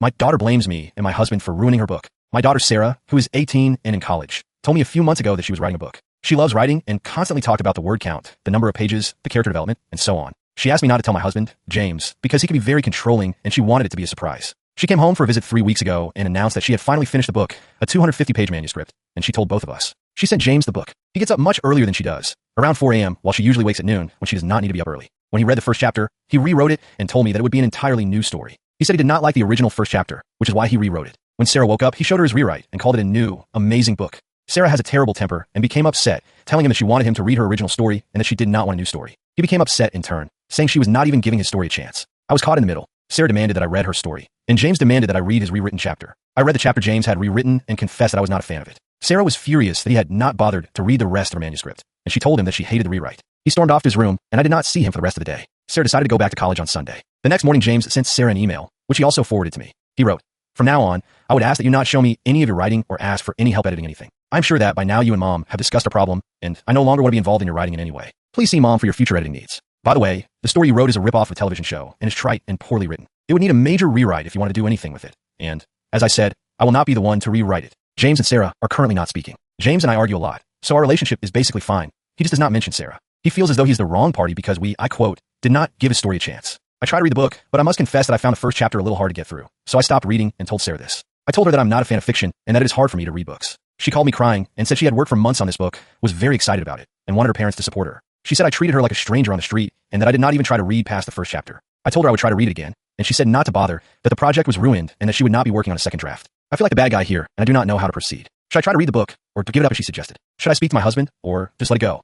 My daughter blames me and my husband for ruining her book. My daughter Sarah, who is 18 and in college, told me a few months ago that she was writing a book. She loves writing and constantly talked about the word count, the number of pages, the character development, and so on. She asked me not to tell my husband, James, because he can be very controlling and she wanted it to be a surprise. She came home for a visit 3 weeks ago and announced that she had finally finished the book, a 250-page manuscript, and she told both of us. She sent James the book. He gets up much earlier than she does, around 4 a.m., while she usually wakes at noon when she does not need to be up early. When he read the first chapter, he rewrote it and told me that it would be an entirely new story. He said he did not like the original first chapter, which is why he rewrote it. When Sarah woke up, he showed her his rewrite and called it a new, amazing book. Sarah has a terrible temper and became upset, telling him that she wanted him to read her original story and that she did not want a new story. He became upset in turn, saying she was not even giving his story a chance. I was caught in the middle. Sarah demanded that I read her story, and James demanded that I read his rewritten chapter. I read the chapter James had rewritten and confessed that I was not a fan of it. Sarah was furious that he had not bothered to read the rest of her manuscript, and she told him that she hated the rewrite. He stormed off to his room, and I did not see him for the rest of the day. Sarah decided to go back to college on Sunday. The next morning, James sent Sarah an email, which he also forwarded to me. He wrote, "From now on, I would ask that you not show me any of your writing or ask for any help editing anything. I'm sure that by now you and Mom have discussed our problem, and I no longer want to be involved in your writing in any way. Please see Mom for your future editing needs. By the way, the story you wrote is a ripoff of a television show and is trite and poorly written. It would need a major rewrite if you want to do anything with it. And, as I said, I will not be the one to rewrite it." James and Sarah are currently not speaking. James and I argue a lot, so our relationship is basically fine. He just does not mention Sarah. He feels as though he's the wrong party because we, I quote, did not give his story a chance. I tried to read the book, but I must confess that I found the first chapter a little hard to get through. So I stopped reading and told Sarah this. I told her that I'm not a fan of fiction and that it is hard for me to read books. She called me crying and said she had worked for months on this book, was very excited about it, and wanted her parents to support her. She said I treated her like a stranger on the street and that I did not even try to read past the first chapter. I told her I would try to read it again, and she said not to bother, that the project was ruined and that she would not be working on a second draft. I feel like the bad guy here, and I do not know how to proceed. Should I try to read the book, or to give it up as she suggested? Should I speak to my husband, or just let it go?